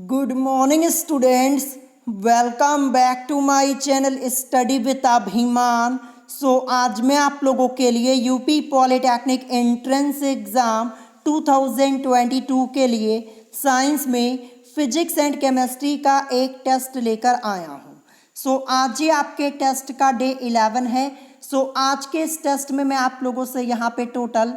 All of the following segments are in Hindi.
Good morning students, welcome back to my channel study with Abhiman. आज मैं आप लोगों के लिए यूपी पॉलिटेक्निक एंट्रेंस एग्ज़ाम 2022 के लिए साइंस में फिजिक्स एंड केमिस्ट्री का एक टेस्ट लेकर आया हूँ। आज ये आपके टेस्ट का डे 11 है। आज के इस टेस्ट में मैं आप लोगों से यहाँ पे टोटल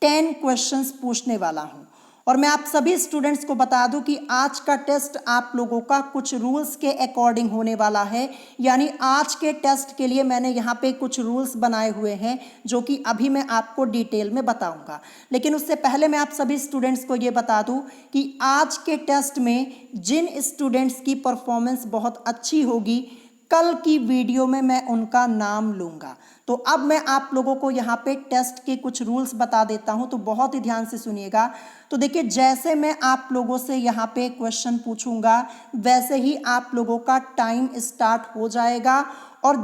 10 क्वेश्चंस पूछने वाला हूँ और मैं आप सभी स्टूडेंट्स को बता दूं कि आज का टेस्ट आप लोगों का कुछ रूल्स के अकॉर्डिंग होने वाला है। यानी आज के टेस्ट के लिए मैंने यहाँ पे कुछ रूल्स बनाए हुए हैं जो कि अभी मैं आपको डिटेल में बताऊंगा। लेकिन उससे पहले मैं आप सभी स्टूडेंट्स को ये बता दूं कि आज के टेस्ट में जिन स्टूडेंट्स की परफॉर्मेंस बहुत अच्छी होगी, कल की वीडियो में मैं उनका नाम लूँगा। तो अब मैं आप लोगों को यहाँ पे टेस्ट के कुछ रूल्स बता देता हूँ, तो बहुत ही ध्यान से सुनिएगा। तो देखिए, जैसे मैं आप लोगों से यहाँ पे क्वेश्चन पूछूंगा वैसे ही आप लोगों का टाइम स्टार्ट हो जाएगा और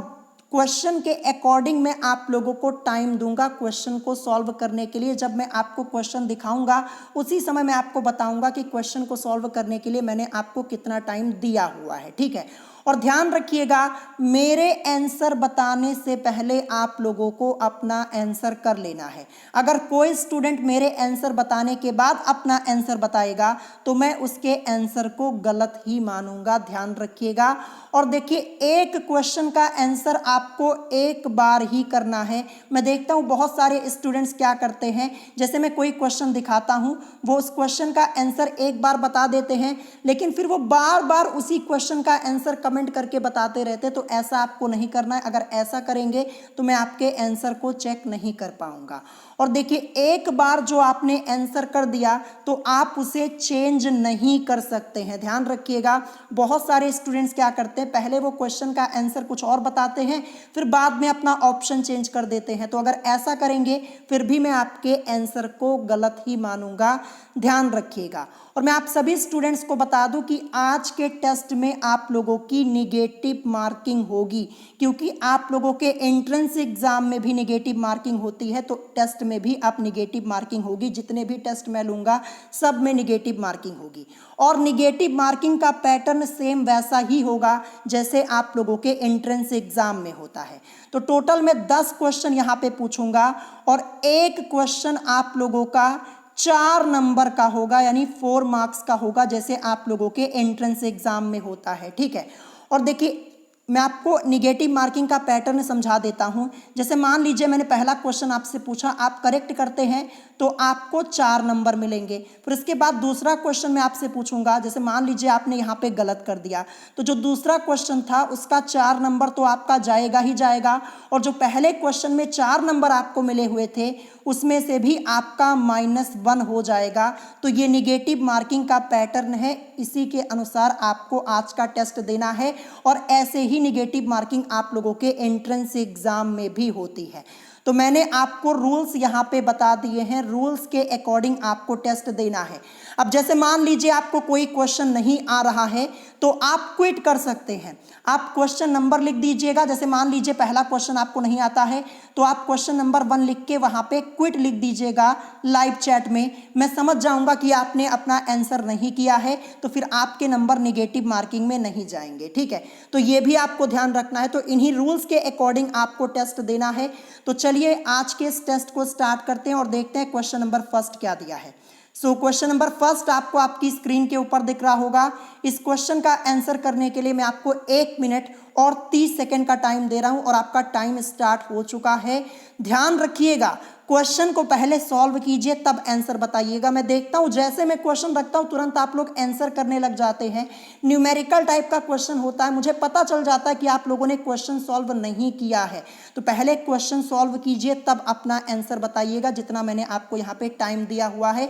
क्वेश्चन के अकॉर्डिंग मैं आप लोगों को टाइम दूंगा क्वेश्चन को सॉल्व करने के लिए। जब मैं आपको क्वेश्चन दिखाऊंगा उसी समय मैं आपको बताऊंगा कि क्वेश्चन को सॉल्व करने के लिए मैंने आपको कितना टाइम दिया हुआ है, ठीक है। और ध्यान रखिएगा, मेरे आंसर बताने से पहले आप लोगों को अपना आंसर कर लेना है। अगर कोई स्टूडेंट मेरे आंसर बताने के बाद अपना आंसर बताएगा तो मैं उसके आंसर को गलत ही मानूंगा, ध्यान रखिएगा। और देखिए, एक क्वेश्चन का आंसर आपको एक बार ही करना है। मैं देखता हूँ बहुत सारे स्टूडेंट्स क्या करते हैं, जैसे मैं कोई क्वेश्चन दिखाता हूँ, वो उस क्वेश्चन का आंसर एक बार बता देते हैं लेकिन फिर वो बार बार उसी क्वेश्चन का आंसर कमेंट करके बताते रहते। तो ऐसा आपको नहीं करना है। अगर ऐसा करेंगे तो मैं आपके आंसर को चेक नहीं कर पाऊंगा। और देखिए, एक बार जो आपने आंसर कर दिया तो आप उसे चेंज नहीं कर सकते हैं, ध्यान रखिएगा। बहुत सारे स्टूडेंट्स क्या करते हैं, पहले वो क्वेश्चन का आंसर कुछ और बताते हैं फिर बाद में अपना ऑप्शन चेंज कर देते हैं। तो अगर ऐसा करेंगे फिर भी मैं आपके आंसर को गलत ही मानूंगा, ध्यान रखिएगा। और मैं आप सभी स्टूडेंट्स को बता दूं कि आज के टेस्ट में आप लोगों की निगेटिव मार्किंग होगी, क्योंकि आप लोगों के एंट्रेंस एग्जाम में भी निगेटिव मार्किंग होती है, तो टेस्ट में भी आप निगेटिव मार्किंग होगी। जितने भी टेस्ट मैं लूंगा सब में निगेटिव मार्किंग होगी और निगेटिव मार्किंग का पैटर्न सेम वैसा ही होगा जैसे आप लोगों के एंट्रेंस एग्जाम में होता है। तो टोटल मैं 10 क्वेश्चन यहाँ पे पूछूंगा और एक क्वेश्चन आप लोगों का 4 नंबर का होगा, यानी 4 मार्क्स का होगा, जैसे आप लोगों के एंट्रेंस एग्जाम में होता है, ठीक है। और देखिए, मैं आपको निगेटिव मार्किंग का पैटर्न समझा देता हूं। जैसे मान लीजिए मैंने पहला क्वेश्चन आपसे पूछा, आप करेक्ट करते हैं तो आपको 4 नंबर मिलेंगे। फिर इसके बाद दूसरा क्वेश्चन मैं आपसे पूछूंगा, जैसे मान लीजिए आपने यहाँ पे गलत कर दिया तो जो दूसरा क्वेश्चन था उसका 4 नंबर तो आपका जाएगा ही जाएगा, और जो पहले क्वेश्चन में 4 नंबर आपको मिले हुए थे उसमें से भी आपका -1 हो जाएगा। तो ये निगेटिव मार्किंग का पैटर्न है, इसी के अनुसार आपको आज का टेस्ट देना है और ऐसे ही निगेटिव मार्किंग आप लोगों के एंट्रेंस एग्जाम में भी होती है। तो मैंने आपको रूल्स यहाँ पे बता दिए हैं, रूल्स के अकॉर्डिंग आपको टेस्ट देना है। अब जैसे मान लीजिए आपको कोई क्वेश्चन नहीं आ रहा है तो आप क्विट कर सकते हैं। आप क्वेश्चन नंबर लिख दीजिएगा। जैसे मान लीजिए पहला क्वेश्चन आपको नहीं आता है तो आप क्वेश्चन नंबर 1 लिख के वहां पे क्विट लिख दीजिएगा लाइव चैट में। मैं समझ जाऊंगा कि आपने अपना आंसर नहीं किया है, तो फिर आपके नंबर निगेटिव मार्किंग में नहीं जाएंगे, ठीक है। तो ये भी आपको ध्यान रखना है। तो इन्हीं रूल्स के अकॉर्डिंग आपको टेस्ट देना है। तो चलिए आज के इस टेस्ट को स्टार्ट करते हैं और देखते हैं क्वेश्चन नंबर फर्स्ट क्या दिया है। क्वेश्चन नंबर फर्स्ट आपको आपकी स्क्रीन के ऊपर दिख रहा होगा। इस क्वेश्चन का आंसर करने के लिए मैं आपको 1 मिनट और 30 सेकंड का टाइम दे रहा हूं और आपका टाइम स्टार्ट हो चुका है। ध्यान रखिएगा, क्वेश्चन को पहले सॉल्व कीजिए तब आंसर बताइएगा। मैं देखता हूं जैसे मैं क्वेश्चन रखता हूं तुरंत आप लोग आंसर करने लग जाते हैं। न्यूमेरिकल टाइप का क्वेश्चन होता है, मुझे पता चल जाता है कि आप लोगों ने क्वेश्चन सॉल्व नहीं किया है। तो पहले क्वेश्चन सॉल्व कीजिए तब अपना आंसर बताइएगा, जितना मैंने आपको यहाँ पे टाइम दिया हुआ है।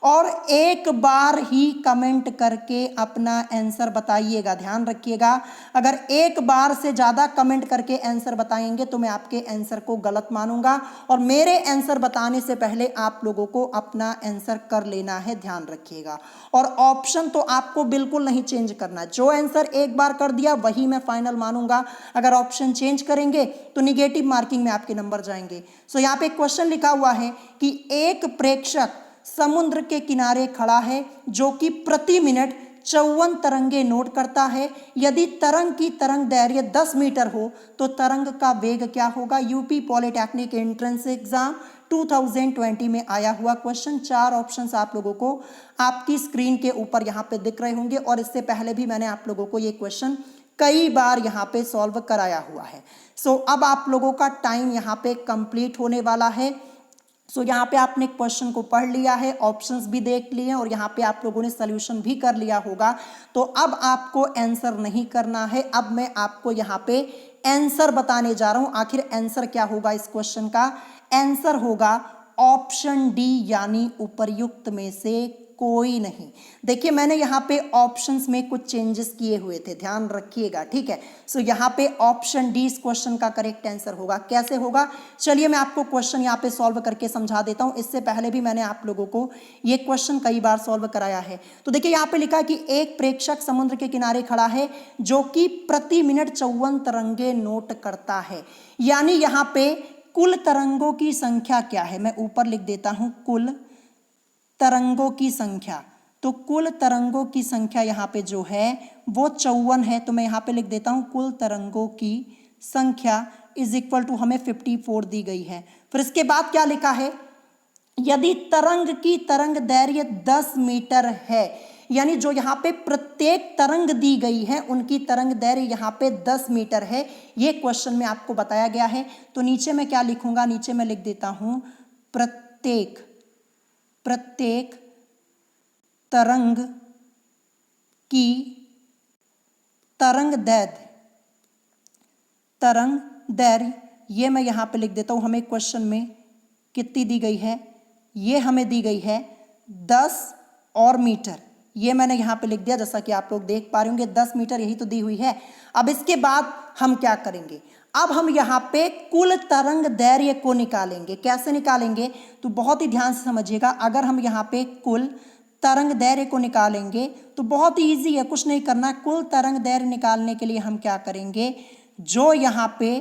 और एक बार ही कमेंट करके अपना आंसर बताइएगा, ध्यान रखिएगा। अगर एक बार से ज़्यादा कमेंट करके आंसर बताएंगे तो मैं आपके आंसर को गलत मानूंगा और मेरे आंसर बताने से पहले आप लोगों को अपना आंसर कर लेना है, ध्यान रखिएगा। और ऑप्शन तो आपको बिल्कुल नहीं चेंज करना। जो आंसर एक बार कर दिया वही मैं फाइनल मानूंगा। अगर ऑप्शन चेंज करेंगे तो निगेटिव मार्किंग में आपके नंबर जाएंगे। यहाँ पे क्वेश्चन लिखा हुआ है कि एक प्रेक्षक समुद्र के किनारे खड़ा है जो कि प्रति मिनट 54 तरंगे नोट करता है। यदि तरंग की तरंग दैर्घ्य 10 मीटर हो तो तरंग का वेग क्या होगा। यूपी पॉलिटेक्निक एंट्रेंस एग्जाम 2020 में आया हुआ क्वेश्चन। 4 ऑप्शंस आप लोगों को आपकी स्क्रीन के ऊपर यहाँ पे दिख रहे होंगे और इससे पहले भी मैंने आप लोगों को ये क्वेश्चन कई बार यहाँ पे सॉल्व कराया हुआ है। सो अब आप लोगों का टाइम यहाँ पे कंप्लीट होने वाला है। सो यहाँ पे आपने क्वेश्चन को पढ़ लिया है, ऑप्शंस भी देख लिए हैं और यहाँ पे आप लोगों ने सॉल्यूशन भी कर लिया होगा। तो अब आपको आंसर नहीं करना है, अब मैं आपको यहाँ पे आंसर बताने जा रहा हूँ। आखिर आंसर क्या होगा इस क्वेश्चन का। आंसर होगा ऑप्शन डी यानी उपर्युक्त में से कोई नहीं। देखिए मैंने यहाँ पे ऑप्शंस में कुछ चेंजेस किए हुए थे, ध्यान रखिएगा, ठीक है। सो यहाँ पे ऑप्शन डी इस क्वेश्चन का करेक्ट आंसर होगा। कैसे होगा, चलिए मैं आपको क्वेश्चन यहाँ पे सॉल्व करके समझा देता हूँ। इससे पहले भी मैंने आप लोगों को ये क्वेश्चन कई बार सॉल्व कराया है। तो देखिए यहाँ पे लिखा है कि एक प्रेक्षक समुद्र के किनारे खड़ा है जो कि प्रति मिनट 54 तरंगे नोट करता है। यानी यहाँ पे कुल तरंगों की संख्या क्या है, मैं ऊपर लिख देता हूं कुल तरंगों की संख्या। तो कुल तरंगों की संख्या यहाँ पे जो है वो 54 है। तो मैं यहाँ पे लिख देता हूं कुल तरंगों की संख्या इज इक्वल टू हमें 54 दी गई है। फिर इसके बाद क्या लिखा है, यदि तरंग की तरंग दैर्घ्य 10 मीटर है, यानी जो यहाँ पे प्रत्येक तरंग दी गई है उनकी तरंग दैर्घ्य यहाँ पे 10 मीटर है। ये क्वेश्चन में आपको बताया गया है। तो नीचे मैं क्या लिखूंगा, नीचे मैं लिख देता हूं प्रत्येक तरंग की तरंग दैर्घ्य ये मैं यहाँ पे लिख देता हूं। हमें क्वेश्चन में कितनी दी गई है, ये हमें दी गई है 10 और मीटर। ये मैंने यहाँ पे लिख दिया, जैसा कि आप लोग देख पा रहे होंगे 10 मीटर यही तो दी हुई है। अब इसके बाद हम क्या करेंगे, अब हम यहाँ पे कुल तरंग दैर्घ्य को निकालेंगे। कैसे निकालेंगे, तो बहुत ही ध्यान से समझिएगा। अगर हम यहाँ पे कुल तरंग दैर्घ्य को निकालेंगे तो बहुत ही ईजी है, कुछ नहीं करना। कुल तरंग दैर्घ्य निकालने के लिए हम क्या करेंगे, जो यहाँ पे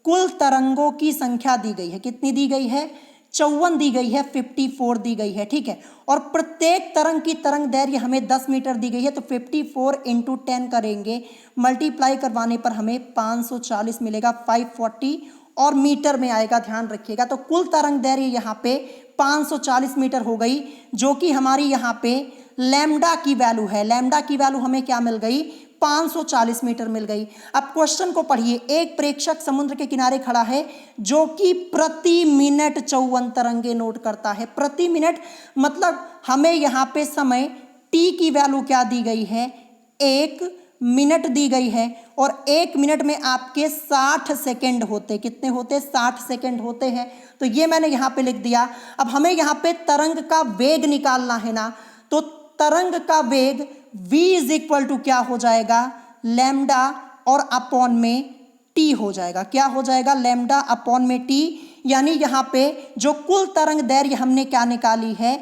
कुल तरंगों की संख्या दी गई है, कितनी दी गई है, 54 दी गई है, 54 दी गई है, ठीक है। और प्रत्येक तरंग की तरंग दैर्घ्य हमें 10 मीटर दी गई है। तो 54 इंटू 10 करेंगे, मल्टीप्लाई करवाने पर हमें 540 मिलेगा, 540 और मीटर में आएगा, ध्यान रखिएगा। तो कुल तरंग दैर्घ्य यहाँ पे 540 मीटर हो गई, जो कि हमारी यहाँ पे लैम्डा की वैल्यू है। लैम्डा की वैल्यू हमें क्या मिल गई, 540 मीटर मिल गई। अब क्वेश्चन को पढ़िए, एक प्रेक्षक समुद्र के किनारे खड़ा है जो कि प्रति मिनट 54 तरंगे नोट करता है। प्रति मिनट मतलब हमें यहाँ पे समय t की वैल्यू क्या दी गई है, 1 मिनट दी गई है। और 1 मिनट में आपके 60 सेकेंड होते, कितने होते, 60 सेकेंड होते हैं। तो ये मैंने यहाँ पे लिख दिया। अब हमें यहाँ पे तरंग का वेग निकालना है ना, तो तरंग का वेग v इज इक्वल टू क्या हो जाएगा, लैम्डा और अपॉन में t हो जाएगा। क्या हो जाएगा, लैम्डा अपॉन में t। यानी यहाँ पे जो कुल तरंग दैर्घ्य हमने क्या निकाली है,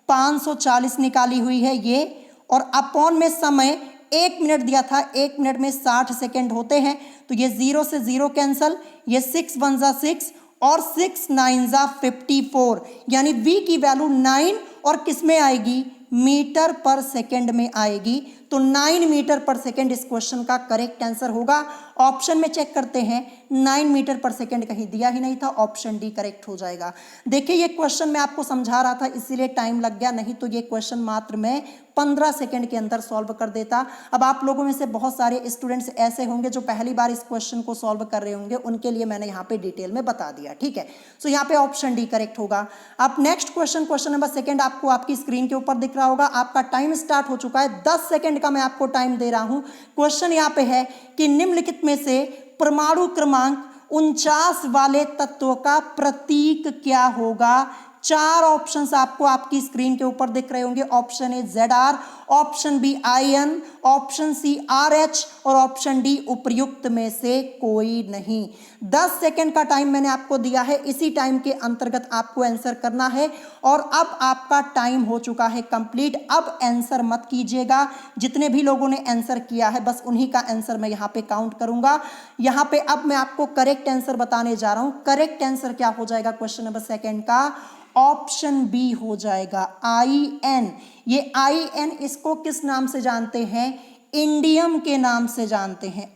540 निकाली हुई है ये, और अपॉन में समय 1 मिनट दिया था, 1 मिनट में 60 सेकेंड होते हैं। तो ये 0 से 0 कैंसल, ये 6 1 जा 6 और 6 9 जा 54। यानी v की वैल्यू 9 और किस में आएगी, मीटर पर सेकेंड में आएगी। तो 9 मीटर पर सेकेंड इस क्वेश्चन का करेक्ट आंसर होगा। ऑप्शन में चेक करते हैं, 9 मीटर पर सेकेंड कहीं दिया ही नहीं था, ऑप्शन डी करेक्ट हो जाएगा। देखिए ये क्वेश्चन मैं आपको समझा रहा था इसीलिए टाइम लग गया, नहीं तो ये क्वेश्चन मात्र मैं 15 सेकेंड के अंदर सॉल्व कर देता। अब आप लोगों में से बहुत सारे स्टूडेंट्स ऐसे होंगे जो पहली बार इस क्वेश्चन को सॉल्व कर रहे होंगे, उनके लिए मैंने यहाँ पे डिटेल में बता दिया, ठीक है। सो यहाँ पे ऑप्शन डी करेक्ट होगा। अब नेक्स्ट क्वेश्चन नंबर सेकेंड आपको आपकी स्क्रीन के ऊपर दिख रहा होगा। आपका टाइम स्टार्ट हो चुका है, 10 सेकेंड का मैं आपको टाइम दे रहा हूं। क्वेश्चन यहाँ पे है कि निम्नलिखित में से परमाणु क्रमांक 49 वाले तत्वों का प्रतीक क्या होगा। 4 ऑप्शंस आपको आपकी स्क्रीन के ऊपर दिख रहे होंगे। Option A ZR, option B IN, option C RH और ऑप्शन डी उपर्युक्त में से कोई नहीं। 10 सेकेंड का टाइम मैंने आपको दिया है, इसी टाइम के अंतर्गत आपको आंसर करना है। और अब आपका टाइम हो चुका है कंप्लीट। अब आंसर मत कीजिएगा, जितने भी लोगों ने आंसर किया है बस उन्हीं का आंसर मैं यहाँ पे काउंट करूंगा। यहाँ पे अब मैं आपको करेक्ट आंसर बताने जा रहा हूं। करेक्ट आंसर क्या हो जाएगा क्वेश्चन नंबर सेकेंड का, ऑप्शन बी हो जाएगा IN। ये IN इसको किस नाम से जानते हैं? इंडियम के नाम से जानते हैं,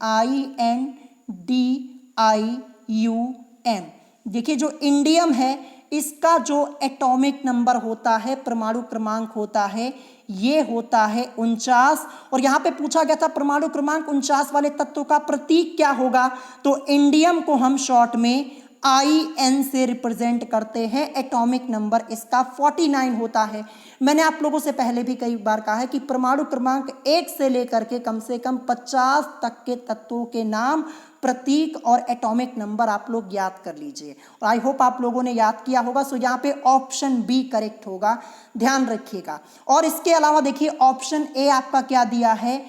INDIUM। देखिए जो इंडियम है इसका जो एटॉमिक नंबर होता है, परमाणु क्रमांक होता है, ये होता है 49। और यहां पे पूछा गया था परमाणु क्रमांक 49 वाले तत्व का प्रतीक क्या होगा, तो इंडियम को हम शॉर्ट में IN से रिप्रेजेंट करते हैं। एटॉमिक नंबर इसका 49 होता है। मैंने आप लोगों से पहले भी कई बार कहा है कि परमाणु क्रमांक 1 से लेकर के कम से कम 50 तक के तत्वों के नाम, प्रतीक और एटॉमिक नंबर आप लोग याद कर लीजिए, और आई होप आप लोगों ने याद किया होगा। सो यहाँ पे ऑप्शन बी करेक्ट होगा, ध्यान रखिएगा। और इसके अलावा देखिए ऑप्शन ए आपका क्या दिया है,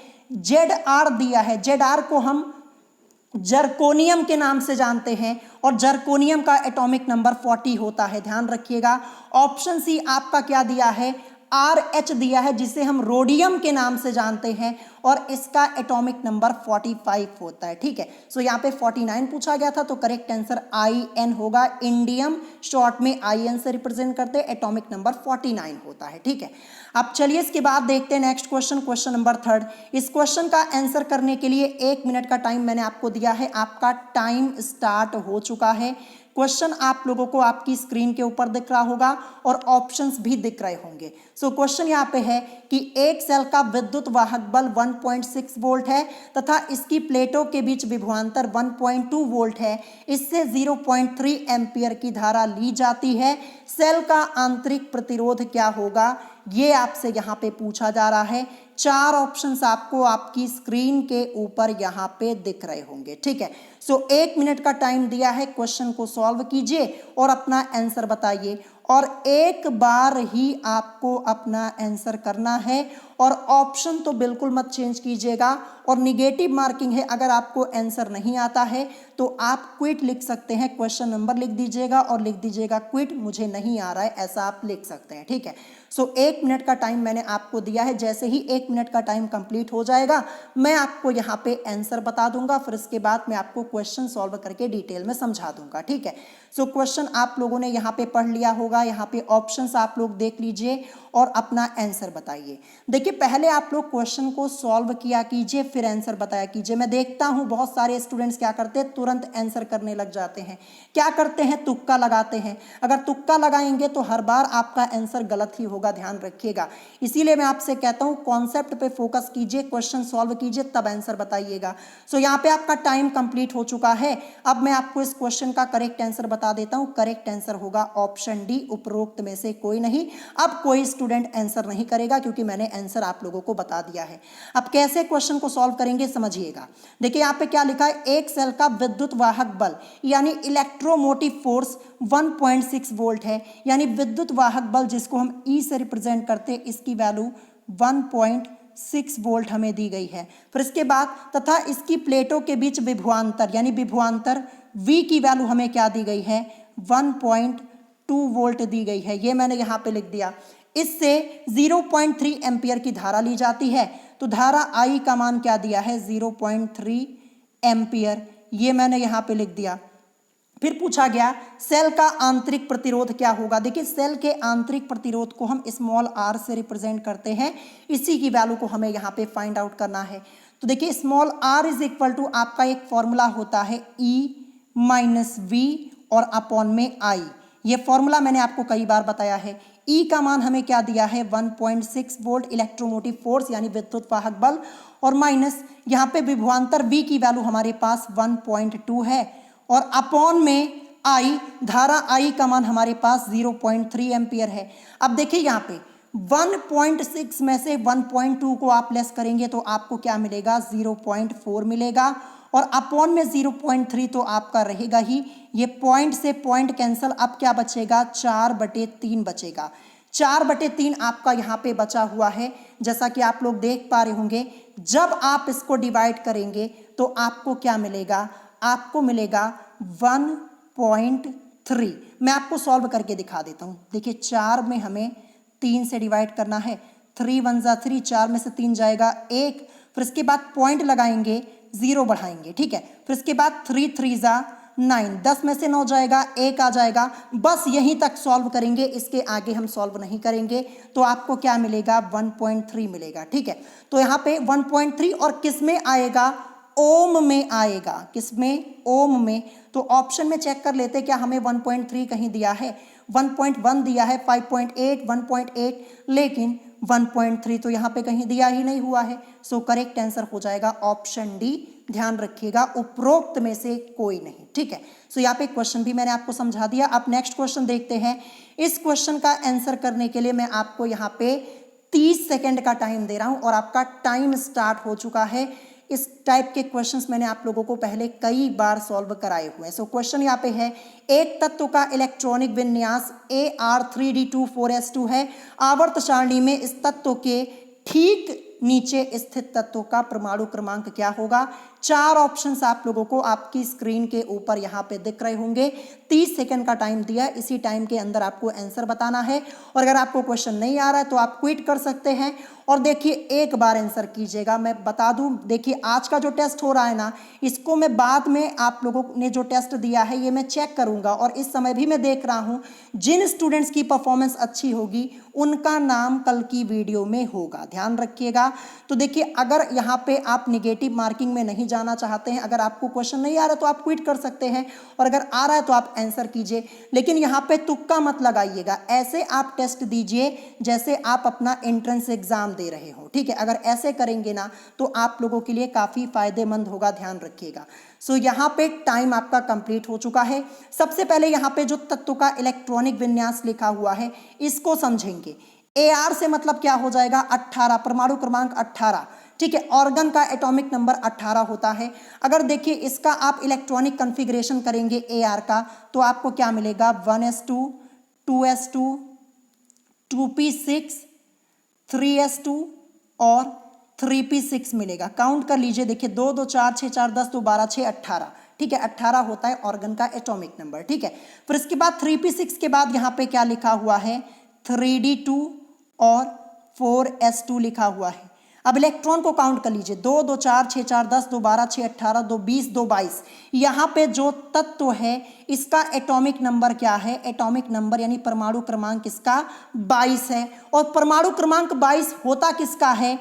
ZR दिया है। ZR को हम जर्कोनियम के नाम से जानते हैं, और जर्कोनियम का एटॉमिक नंबर 40 होता है, ध्यान रखिएगा। ऑप्शन सी आपका क्या दिया है, RH दिया है, जिसे हम रोडियम के नाम से जानते हैं, और इसका एटॉमिक नंबर 45 होता है। ठीक है, सो यहाँ पे 49 पूछा गया था, तो करेक्ट आंसर IN होगा। इंडियम शॉर्ट में IN से रिप्रेजेंट करते हैं, एटॉमिक नंबर 49 होता है। ठीक है, अब चलिए इसके बाद देखते हैं नेक्स्ट क्वेश्चन, क्वेश्चन नंबर 3। इस क्वेश्चन का आंसर करने के लिए 1 मिनट का टाइम मैंने आपको दिया है। आपका टाइम स्टार्ट हो चुका है। क्वेश्चन आप लोगों को आपकी स्क्रीन के ऊपर दिख रहा होगा और ऑप्शंस भी दिख रहे होंगे। सो क्वेश्चन यहाँ पे है कि एक सेल का विद्युत वाहक बल 1.6 वोल्ट है तथा इसकी प्लेटों के बीच विभवांतर 1.2 वोल्ट है। इससे 0.3 एम्पियर की धारा ली जाती है। सेल का आंतरिक प्रतिरोध क्या होगा, ये आपसे यहाँ पे पूछा जा रहा है। 4 ऑप्शंस आपको आपकी स्क्रीन के ऊपर यहाँ पे दिख रहे होंगे। ठीक है, सो 1 मिनट का टाइम दिया है, क्वेश्चन को सॉल्व कीजिए और अपना आंसर बताइए, और एक बार ही आपको अपना आंसर करना है, और ऑप्शन तो बिल्कुल मत चेंज कीजिएगा। और निगेटिव मार्किंग है, अगर आपको आंसर नहीं आता है तो आप क्विट लिख सकते हैं, क्वेश्चन नंबर लिख दीजिएगा और लिख दीजिएगा क्विट, मुझे नहीं आ रहा है, ऐसा आप लिख सकते हैं। ठीक है, सो 1 मिनट का टाइम मैंने आपको दिया है। जैसे ही 1 मिनट का टाइम कंप्लीट हो जाएगा मैं आपको यहाँ पे आंसर बता दूंगा, फिर इसके बाद मैं आपको क्वेश्चन सॉल्व करके डिटेल में समझा दूंगा। ठीक है, सो क्वेश्चन आप लोगों ने यहाँ पे पढ़ लिया होगा, यहाँ पे ऑप्शंस आप लोग देख लीजिए और अपना आंसर बताइए। देखिए पहले आप लोग क्वेश्चन को सॉल्व किया कीजिए, फिर आंसर बताया कीजिए। मैं देखता हूँ बहुत सारे स्टूडेंट्स क्या करते हैं, तुरंत आंसर करने लग जाते हैं। क्या करते हैं, तुक्का लगाते हैं। अगर तुक्का लगाएंगे तो हर बार आपका आंसर गलत ही होगा, ध्यान रखिएगा। इसीलिए मैं आपसे कहता हूँ कॉन्सेप्ट पे फोकस कीजिए, क्वेश्चन सॉल्व कीजिए, तब आंसर बताइएगा। सो यहाँ पे आपका टाइम कंप्लीट हो चुका है। अब मैं आपको इस क्वेश्चन का करेक्ट आंसर बता देता हूँ। करेक्ट आंसर होगा ऑप्शन डी, उपरोक्त में से कोई नहीं। अब कोई स्टूडेंट आंसर नहीं करेगा क्योंकि मैंने आंसर आप लोगों को बता दिया है। अब कैसे क्वेश्चन को सॉल्व करेंगे समझिएगा। देखिए यहाँ पे क्या लिखा है, एक सेल का विद्युत वाहक बल यानी इलेक्ट्रोमोटिव फोर्स 1.6 वोल्ट है, यानी विद्युत वाहक बल जिसको हम ई से रिप्रेजेंट करते हैं, इसकी वैल्यू 1.6 वोल्ट हमें दी गई है। फिर इसके बाद तथा इसकी प्लेटों के बीच विभवांतर यानी विभवांतर V की वैल्यू हमें क्या दी गई है, 1.2 वोल्ट दी गई है। ये मैंने यहाँ पे लिख दिया। इससे 0.3 एम्पियर की धारा ली जाती है, तो धारा I का मान क्या दिया है, 0.3 एम्पियर, ये मैंने यहाँ पे लिख दिया। फिर पूछा गया सेल का आंतरिक प्रतिरोध क्या होगा। देखिए सेल के आंतरिक प्रतिरोध को हम स्मॉल r से रिप्रेजेंट करते हैं, इसी की वैल्यू को हमें यहाँ पे फाइंड आउट करना है। तो देखिए small r is equal to आपका एक फॉर्मूला होता है E माइनस V और अपॉन में I। ये फॉर्मूला मैंने आपको कई बार बताया है। E का मान हमें क्या दिया है, 1.6 वोल्ट इलेक्ट्रोमोटिव फोर्स यानी विद्युत वाहक बल, और माइनस यहाँ पे विभवांतर V की वैल्यू हमारे पास 1.2 है, और अपॉन में I, धारा I का मान हमारे पास 0.3 एम्पियर है। अब देखिए यहाँ पे 1.6 में से 1.2 को आप लेस करेंगे तो आपको क्या मिलेगा, 0.4 मिलेगा, और अपॉन में 0.3 तो आपका रहेगा ही। ये पॉइंट से पॉइंट कैंसिल, अब क्या बचेगा, 4/3 बचेगा। 4/3 आपका यहाँ पे बचा हुआ है। जैसा कि आप लोग देख पा रहे होंगे, जब आप इसको डिवाइड करेंगे तो आपको क्या मिलेगा, आपको मिलेगा 1.3। मैं आपको सॉल्व करके दिखा देता हूँ। देखिए 4 में हमें 3 से डिवाइड करना है, 3 1 जा 3, 4 में से 3 जाएगा 1, फिर इसके बाद पॉइंट लगाएंगे, 0 बढ़ाएंगे, ठीक है। फिर इसके बाद 3 3 जा 9, 10 में से 9 जाएगा, 1 आ जाएगा, बस यहीं तक सॉल्व करेंगे, इसके आगे हम सॉल्व नहीं करेंगे। तो आपको क्या मिलेगा, 1.3 मिलेगा। ठीक है, तो यहाँ पे 1.3 और किस में आएगा, ओम में आएगा। किस में, ओम में। तो ऑप्शन में चेक कर लेते क्या हमें 1.3 कहीं दिया है, 1.1 दिया है, 5.8, 1.8, लेकिन 1.3 तो यहाँ पे कहीं दिया ही नहीं हुआ है। सो करेक्ट आंसर हो जाएगा ऑप्शन डी। ध्यान रखिएगा, उपरोक्त में से कोई नहीं। ठीक है, सो यहाँ पे क्वेश्चन भी मैंने आपको समझा दिया। अब नेक्स्ट क्वेश्चन देखते हैं। इस क्वेश्चन का आंसर करने के लिए मैं आपको यहाँ पे 30 सेकेंड का टाइम दे रहा हूँ और आपका टाइम स्टार्ट हो चुका है। इस टाइप के क्वेश्चंस मैंने आप लोगों को पहले कई बार सॉल्व कराए हुए हैं। सो क्वेश्चन यहाँ पे है, एक तत्व का इलेक्ट्रॉनिक विन्यास Ar3D24S2 है। आवर्त सारणी में इस तत्व के ठीक नीचे स्थित तत्व का परमाणु क्रमांक क्या होगा। 4 ऑप्शंस आप लोगों को आपकी स्क्रीन के ऊपर यहाँ पे दिख रहे होंगे। 30 सेकंड का टाइम दिया है, इसी टाइम के अंदर आपको आंसर बताना है। और अगर आपको क्वेश्चन नहीं आ रहा है तो आप क्विट कर सकते हैं। और देखिए, एक बार आंसर कीजिएगा। मैं बता दूं, देखिए आज का जो टेस्ट हो रहा है ना, इसको मैं बाद में आप लोगों ने जो टेस्ट दिया है ये मैं चेक करूंगा, और इस समय भी मैं देख रहा हूं जिन स्टूडेंट्स की परफॉर्मेंस अच्छी होगी उनका नाम कल की वीडियो में होगा। ध्यान रखिएगा। तो देखिए, अगर यहाँ पे आप निगेटिव मार्किंग में नहीं जाना चाहते हैं, अगर आपको क्वेश्चन नहीं आ रहा तो आप क्विट कर सकते हैं, और अगर आ रहा है तो आप आंसर कीजिए। लेकिन यहाँ पे तुक्का मत लगाइएगा, ऐसे आप टेस्ट दीजिए जैसे आप अपना एंट्रेंस एग्जाम दे रहे हो। ठीक है, अगर ऐसे करेंगे ना तो आप लोगों के लिए काफी फायदेमंद होगा। ध्यान रखिएगा। सो यहाँ पे टाइम आपका कंप्लीट हो चुका है। सबसे पहले यहाँ पे जो तत्व का इलेक्ट्रॉनिक विन्यास लिखा हुआ है इसको समझेंगे। Ar से मतलब क्या हो जाएगा, 18, परमाणु क्रमांक 18। ठीक है, ऑर्गन का एटॉमिक नंबर 18 होता है। अगर देखिए इसका आप इलेक्ट्रॉनिक कॉन्फ़िगरेशन करेंगे Ar का, तो आपको क्या मिलेगा, 1s2, 2s2, 2p6, 3s2 और 3p6 मिलेगा। काउंट कर लीजिए, देखिए 2 2 4 6 4 10 2 12 6 18। ठीक है, 18 होता है ऑर्गन का एटॉमिक नंबर। ठीक है, फिर इसके बाद 3p6 के बाद यहाँ पे क्या लिखा हुआ है, 3d2 और 4s2 लिखा हुआ है। अब इलेक्ट्रॉन को काउंट कर लीजिए, 2 2 4 6 4 10 2 12 6 18 2 20 2 22। यहाँ पे जो तत्व है इसका एटॉमिक नंबर क्या है, एटॉमिक नंबर यानी परमाणु क्रमांक इसका 22 है। और परमाणु क्रमांक 22 होता किसका है,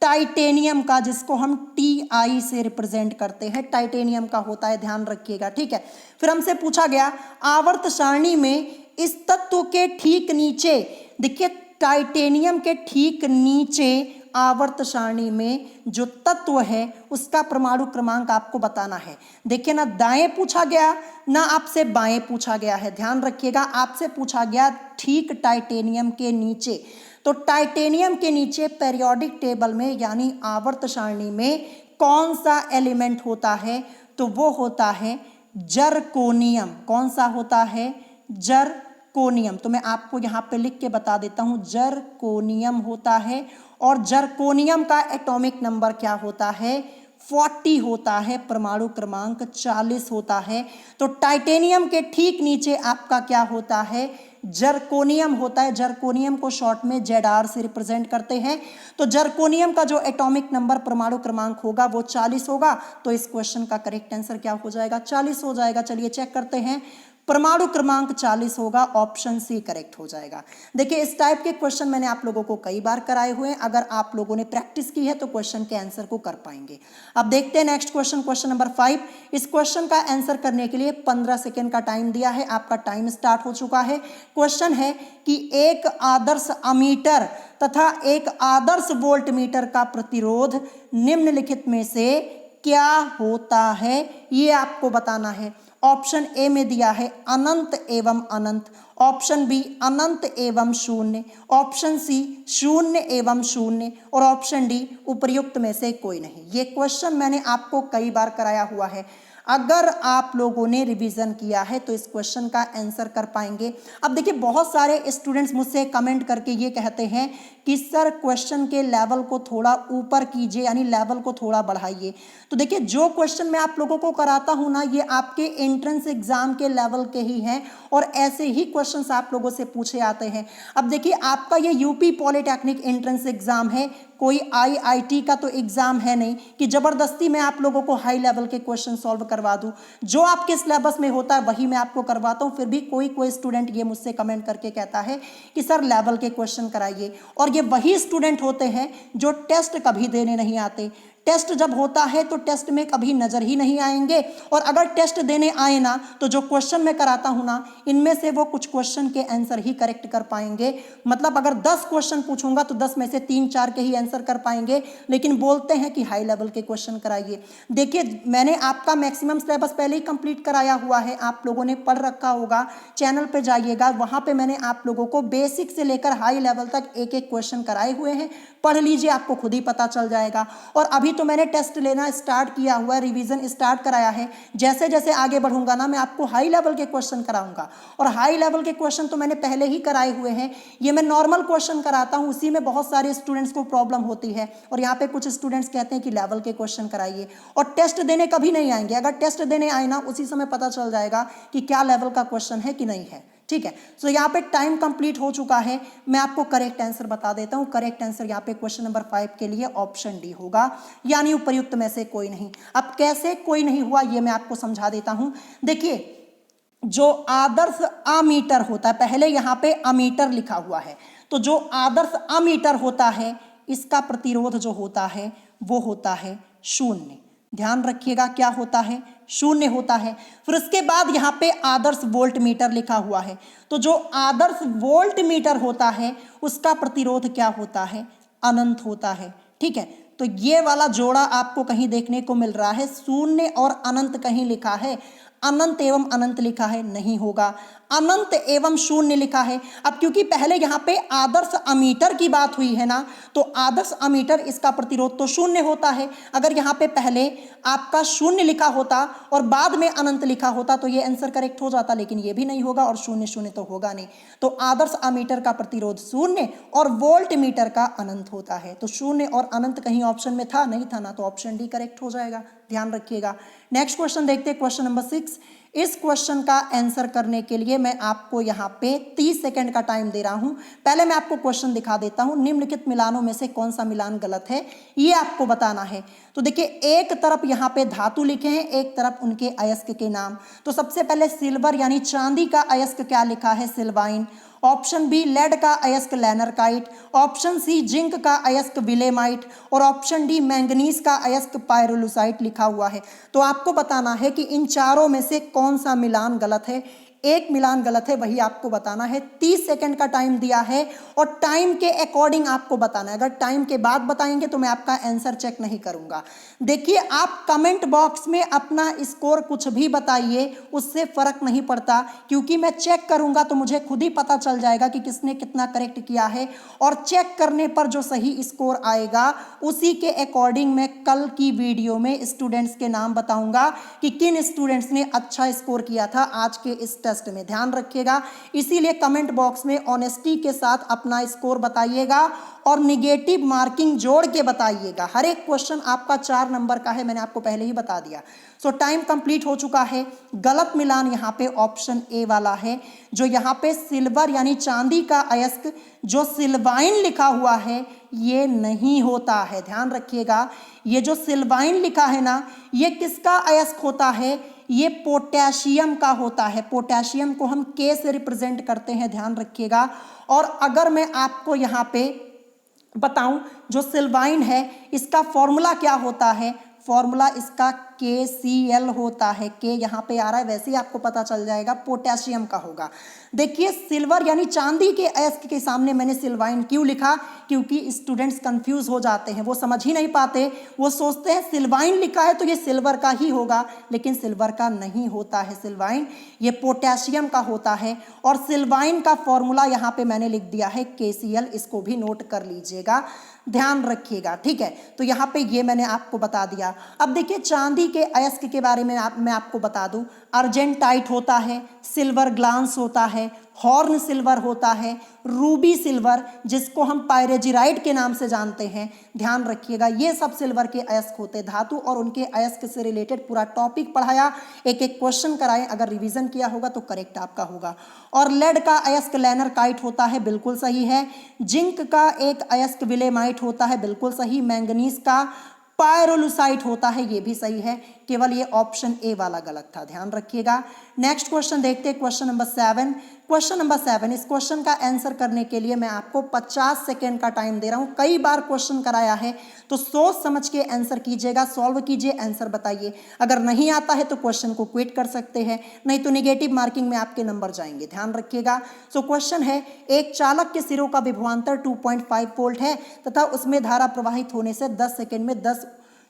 टाइटेनियम का, जिसको हम Ti से रिप्रेजेंट करते हैं, टाइटेनियम का होता है। ध्यान रखिएगा। ठीक है, फिर हमसे पूछा गया आवर्त सारणी में इस तत्व के ठीक नीचे, देखिए टाइटेनियम के ठीक नीचे आवर्त सारणी में जो तत्व है उसका परमाणु क्रमांक आपको बताना है। देखिए ना, दाएं पूछा गया ना आपसे बाएं पूछा गया है। ध्यान रखिएगा, आपसे पूछा गया ठीक टाइटेनियम के नीचे। तो टाइटेनियम के नीचे पीरियोडिक टेबल में यानी आवर्त सारणी में कौन सा एलिमेंट होता है, तो वो होता है जर्कोनियम। कौन सा होता है, जर्कोनियम। तो मैं आपको यहाँ पे लिख के बता देता हूँ, जर्कोनियम होता है। और जर्कोनियम का एटॉमिक नंबर क्या होता है, 40 होता है, परमाणु क्रमांक 40 होता है। तो टाइटेनियम के ठीक नीचे आपका क्या होता है, जर्कोनियम होता है। जर्कोनियम को शॉर्ट में Zr से रिप्रेजेंट करते हैं। तो जर्कोनियम का जो एटॉमिक नंबर परमाणु क्रमांक होगा वो 40 होगा। तो इस क्वेश्चन का करेक्ट आंसर क्या हो जाएगा, 40 हो जाएगा। चलिए चेक करते हैं, परमाणु क्रमांक 40 होगा, ऑप्शन सी करेक्ट हो जाएगा। देखिए, इस टाइप के क्वेश्चन मैंने आप लोगों को कई बार कराए हुए हैं। अगर आप लोगों ने प्रैक्टिस की है तो क्वेश्चन के आंसर को कर पाएंगे। अब देखते हैं नेक्स्ट क्वेश्चन, क्वेश्चन नंबर 5। इस क्वेश्चन का आंसर करने के लिए 15 सेकेंड का टाइम दिया है। आपका टाइम स्टार्ट हो चुका है। क्वेश्चन है कि एक आदर्श अमीटर तथा एक आदर्श वोल्टमीटर का प्रतिरोध निम्नलिखित में से क्या होता है, ये आपको बताना है। ऑप्शन ए में दिया है अनंत एवं अनंत, ऑप्शन बी अनंत एवं शून्य, ऑप्शन सी शून्य एवं शून्य, और ऑप्शन डी उपर्युक्त में से कोई नहीं। ये क्वेश्चन मैंने आपको कई बार कराया हुआ है। अगर आप लोगों ने रिवीजन किया है तो इस क्वेश्चन का आंसर कर पाएंगे। अब देखिए, बहुत सारे स्टूडेंट्स मुझसे कमेंट करके ये कहते हैं कि सर क्वेश्चन के लेवल को थोड़ा ऊपर कीजिए, यानी लेवल को थोड़ा बढ़ाइए। तो देखिए, जो क्वेश्चन मैं आप लोगों को कराता हूं ना, ये आपके एंट्रेंस एग्जाम के लेवल के ही हैं और ऐसे ही क्वेश्चंस आप लोगों से पूछे आते हैं। अब देखिए, आपका ये यूपी पॉलिटेक्निक एंट्रेंस एग्जाम है, कोई IIT का तो एग्जाम है नहीं कि जबरदस्ती मैं आप लोगों को हाई लेवल के क्वेश्चन सॉल्व करवा दूं। जो आपके सिलेबस में होता है वही मैं आपको करवाता हूं। फिर भी कोई स्टूडेंट ये मुझसे कमेंट करके कहता है कि सर लेवल के क्वेश्चन कराइए, और ये वही स्टूडेंट होते हैं जो टेस्ट कभी देने नहीं आते। टेस्ट जब होता है तो टेस्ट में कभी नज़र ही नहीं आएंगे, और अगर टेस्ट देने आए ना तो जो क्वेश्चन मैं कराता हूं ना, इनमें से वो कुछ क्वेश्चन के आंसर ही करेक्ट कर पाएंगे। मतलब अगर 10 क्वेश्चन पूछूंगा तो 10 में से 3-4 के ही आंसर कर पाएंगे, लेकिन बोलते हैं कि हाई लेवल के क्वेश्चन कराइए। देखिए, मैंने आपका मैक्सिमम सिलेबस पहले ही कंप्लीट कराया हुआ है, आप लोगों ने पढ़ रखा होगा। चैनल पे जाइएगा, वहां पे मैंने आप लोगों को बेसिक से लेकर हाई लेवल तक एक एक क्वेश्चन कराए हुए हैं। पढ़ लीजिए, आपको खुद ही पता चल जाएगा। और अभी तो मैंने टेस्ट लेना स्टार्ट किया हुआ है, रिवीजन स्टार्ट कराया है। जैसे जैसे आगे बढ़ूंगा ना, मैं आपको हाई लेवल के क्वेश्चन कराऊंगा, और हाई लेवल के क्वेश्चन तो मैंने पहले ही कराए हुए हैं। ये मैं नॉर्मल क्वेश्चन कराता हूं, उसी में बहुत सारे स्टूडेंट्स को प्रॉब्लम होती है, और यहाँ पे कुछ स्टूडेंट्स कहते हैं कि लेवल के क्वेश्चन कराइए, और टेस्ट देने कभी नहीं आएंगे। अगर टेस्ट देने आए ना, उसी समय पता चल जाएगा कि क्या लेवल का क्वेश्चन है कि नहीं है। ठीक है, सो यहाँ पे टाइम कंप्लीट हो चुका है। मैं आपको करेक्ट आंसर बता देता हूँ। करेक्ट आंसर यहाँ पे क्वेश्चन नंबर 5 के लिए ऑप्शन डी होगा, यानी उपर्युक्त में से कोई नहीं। अब कैसे कोई नहीं हुआ ये मैं आपको समझा देता हूँ। देखिए, जो आदर्श अमीटर होता है, पहले यहाँ पे अमीटर लिखा हुआ है, तो जो आदर्श अमीटर होता है इसका प्रतिरोध जो होता है वो होता है 0। ध्यान रखिएगा, क्या होता है? 0 होता है। फिर उसके बाद यहाँ पे आदर्श वोल्ट मीटर लिखा हुआ है, तो जो आदर्श वोल्ट मीटर होता है उसका प्रतिरोध क्या होता है? अनंत होता है। ठीक है, तो ये वाला जोड़ा आपको कहीं देखने को मिल रहा है, 0 और अनंत कहीं लिखा है, अनंत एवं अनंत लिखा है, नहीं होगा। अनंत एवं 0 लिखा है। अब क्योंकि पहले यहाँ पे आदर्श अमीटर की बात हुई है ना, तो आदर्श अमीटर इसका प्रतिरोध तो 0 होता है। अगर यहाँ पे पहले आपका 0 लिखा होता और बाद में अनंत लिखा होता तो ये आंसर करेक्ट हो जाता, लेकिन ये भी नहीं होगा, और 0 तो होगा नहीं। तो आदर्श अमीटर का प्रतिरोध 0 और वोल्ट मीटर का अनंत होता है। तो 0 और अनंत कहीं ऑप्शन में था? नहीं था ना, तो ऑप्शन डी करेक्ट हो जाएगा। ध्यान रखिएगा। नेक्स्ट क्वेश्चन देखते हैं, क्वेश्चन नंबर 6। इस क्वेश्चन का आंसर करने के लिए मैं आपको यहाँ पे 30 सेकंड का टाइम दे रहा हूँ। पहले मैं आपको क्वेश्चन दिखा देता हूँ। निम्नलिखित मिलानों में से कौन सा मिलान गलत है, ये आपको बताना है। तो देखिए, एक तरफ यहाँ पे धातु लिखे हैं, एक तरफ उनके अयस्क के नाम। तो सबसे पहले सिल्वर यानी चांदी का अयस्क क्या लिखा है? सिल्वाइन। ऑप्शन बी लेड का अयस्क लैनरकाइट, ऑप्शन सी जिंक का अयस्क विलेमाइट, और ऑप्शन डी मैंगनीज का अयस्क पायरोलुसाइट लिखा हुआ है। तो आपको बताना है कि इन चारों में से कौन सा मिलान गलत है। एक मिलान गलत है, वही आपको बताना है। 30 सेकंड का टाइम दिया है, और टाइम के अकॉर्डिंग आपको बताना है। अगर टाइम के बाद बताएंगे तो मैं आपका आंसर चेक नहीं करूंगा। देखिए, आप कमेंट बॉक्स में अपना स्कोर कुछ भी बताइए, उससे फर्क नहीं पड़ता, क्योंकि मैं चेक करूंगा तो मुझे खुद ही पता चल जाएगा कि किसने कितना करेक्ट किया है, और चेक करने पर जो सही स्कोर आएगा उसी के अकॉर्डिंग मैं कल की वीडियो में स्टूडेंट्स के नाम बताऊंगा कि किन स्टूडेंट्स ने अच्छा स्कोर किया था आज के इस टेस्ट में। ध्यान रखिएगा, इसीलिए कमेंट बॉक्स में ऑनेस्टी के साथ अपना स्कोर बताइएगा, और निगेटिव मार्किंग जोड़ के बताइएगा। हर एक क्वेश्चन आपका 4 नंबर का है, मैंने आपको पहले ही बता दिया। सो टाइम कंप्लीट हो चुका है। गलत मिलान यहाँ पे ऑप्शन ए वाला है, जो यहाँ पे सिल्वर यानी चांदी का अयस्क जो सिल्वाइन लिखा हुआ है ये नहीं होता है। ध्यान रखिएगा, ये जो सिल्वाइन लिखा है ना, ये किसका अयस्क होता है? ये पोटेशियम का होता है। पोटेशियम को हम के से रिप्रेजेंट करते हैं, ध्यान रखिएगा। और अगर मैं आपको यहाँ पे बताऊं, जो सिल्वाइन है इसका फॉर्मूला क्या होता है? फॉर्मूला इसका KCl होता है। के यहाँ पे आ रहा है, वैसे ही आपको पता चल जाएगा पोटेशियम का होगा। देखिए, सिल्वर यानी चांदी के अयस्क के सामने मैंने सिल्वाइन क्यों लिखा? क्योंकि स्टूडेंट्स कंफ्यूज हो जाते हैं, वो समझ ही नहीं पाते, वो सोचते हैं सिल्वाइन लिखा है तो ये सिल्वर का ही होगा, लेकिन सिल्वर का नहीं होता है सिल्वाइन, ये पोटेशियम का होता है। और सिल्वाइन का फॉर्मूला यहाँ पे मैंने लिख दिया है KCl, इसको भी नोट कर लीजिएगा, ध्यान रखिएगा। ठीक है, तो यहाँ पे ये मैंने आपको बता दिया। अब देखिए, चांदी के अयस्क के बारे में मैं आपको बता दूं, अर्जेंटाइट होता है, सिल्वर ग्लांस होता है, हॉर्न सिल्वर होता है, रूबी सिल्वर जिसको हम पायरेजिराइट के नाम से जानते हैं। ध्यान रखिएगा, ये सब सिल्वर के अयस्क होते हैं। धातु और उनके अयस्क से रिलेटेड पूरा टॉपिक पढ़ाया, एक एक क्वेश्चन कराए, अगर रिवीजन किया होगा तो करेक्ट आपका होगा। और लेड का अयस्क लैनरकाइट होता है, बिल्कुल सही है। जिंक का एक अयस्क विलेमाइट होता है, बिल्कुल सही। मैंगनीज का पायरोलुसाइट होता है, ये भी सही है, केवल ये ऑप्शन ए वाला गलत था, ध्यान रखिएगा। नेक्स्ट क्वेश्चन देखते हैं, क्वेश्चन नंबर 7। क्वेश्चन नंबर 7, इस क्वेश्चन का आंसर करने के लिए मैं आपको 50 सेकेंड का टाइम दे रहा हूं। कई बार क्वेश्चन कराया है तो सोच समझ के आंसर कीजिएगा, सॉल्व कीजिए, आंसर बताइए। अगर नहीं आता है तो क्वेश्चन को क्विट कर सकते हैं, नहीं तो निगेटिव मार्किंग में आपके नंबर जाएंगे, ध्यान रखिएगा। सो क्वेश्चन है, एक चालक के सिरों का विभवांतर 2.5 वोल्ट है तथा उसमें धारा प्रवाहित होने से 10 सेकेंड में 10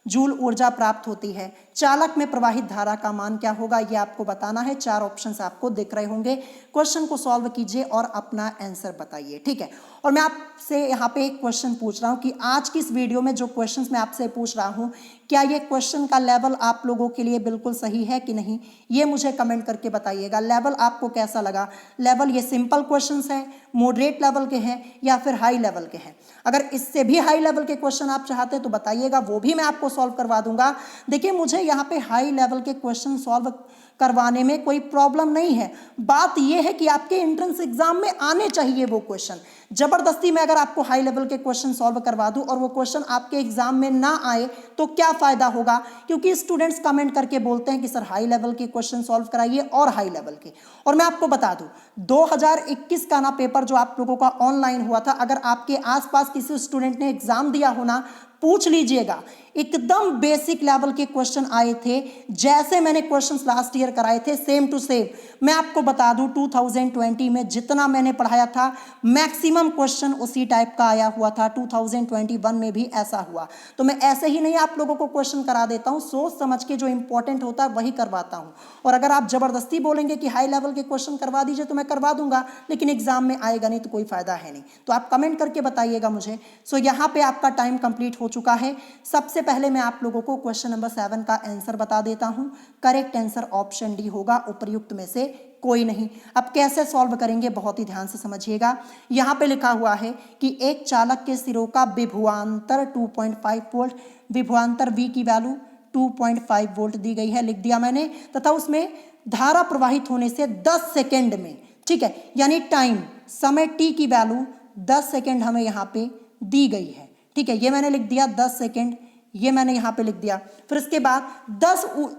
जूल ऊर्जा प्राप्त होती है। चालक में प्रवाहित धारा का मान क्या होगा, ये आपको बताना है। 4 ऑप्शंस आपको दिख रहे होंगे। क्वेश्चन को सॉल्व कीजिए और अपना आंसर बताइए, ठीक है। और मैं आपसे यहाँ पे एक क्वेश्चन पूछ रहा हूँ कि आज की इस वीडियो में जो क्वेश्चंस मैं आपसे पूछ रहा हूँ, क्या ये क्वेश्चन का लेवल आप लोगों के लिए बिल्कुल सही है कि नहीं, ये मुझे कमेंट करके बताइएगा। लेवल आपको कैसा लगा, लेवल ये सिंपल क्वेश्चंस हैं, मॉडरेट लेवल के हैं या फिर हाई लेवल के हैं। अगर इससे भी हाई लेवल के क्वेश्चन आप चाहते हैं तो बताइएगा, वो भी मैं आपको सॉल्व करवा दूंगा। देखिए, मुझे यहाँ पे हाई लेवल के क्वेश्चन सॉल्व करवाने में कोई प्रॉब्लम नहीं है। बात यह है कि आपके एंट्रेंस एग्जाम में आने चाहिए वो क्वेश्चन। जबरदस्ती मैं अगर आपको हाई लेवल के क्वेश्चन सॉल्व करवा दूं और वो क्वेश्चन आपके एग्जाम में ना आए तो क्या फायदा होगा, क्योंकि स्टूडेंट्स कमेंट करके बोलते हैं कि सर हाई लेवल के क्वेश्चन सॉल्व कराइए और हाई लेवल के। और मैं आपको बता दूं, 2021 का ना पेपर जो आप लोगों का ऑनलाइन हुआ था, अगर आपके आसपास किसी स्टूडेंट ने एग्जाम दिया हो ना, पूछ लीजिएगा, एकदम बेसिक लेवल के क्वेश्चन आए थे, जैसे मैंने क्वेश्चंस लास्ट ईयर कराए थे सेम टू सेम। मैं आपको बता दूं 2020 में जितना मैंने पढ़ाया था मैक्सिमम क्वेश्चन उसी टाइप का आया हुआ था। 2021 में भी ऐसा हुआ। तो मैं ऐसे ही नहीं आप लोगों को क्वेश्चन करा देता हूं, सोच समझ के जो इंपॉर्टेंट होता है वही करवाता हूं। और अगर आप जबरदस्ती बोलेंगे कि हाई लेवल के क्वेश्चन करवा दीजिए तो मैं करवा दूंगा, लेकिन एग्जाम में आएगा नहीं तो कोई फायदा है नहीं। तो आप कमेंट करके बताइएगा मुझे। सो यहाँ पे आपका टाइम कंप्लीट हो चुका है। सबसे पहले मैं आप लोगों को क्वेश्चन नंबर 7 का आंसर बता देता हूं। करेक्ट आंसर ऑप्शन डी होगा, उपर्युक्त में से कोई नहीं। अब कैसे सॉल्व करेंगे, बहुत ही ध्यान से समझिएगा। यहां पे लिखा हुआ है कि एक चालक के सिरों का विभवांतर 2.5 वोल्ट, विभवांतर V की वैल्यू 2.5 वोल्ट दी गई है, लिख दिया मैंने, तथा उसमें धारा प्रवाहित होने से 10 सेकेंड में, ठीक है, यानी टाइम समय t की वैल्यू 10 सेकेंड हमें यहाँ पे दी गई है, ठीक है। ये मैंने लिख दिया 10 सेकेंड, ये मैंने यहाँ पे लिख दिया। फिर इसके बाद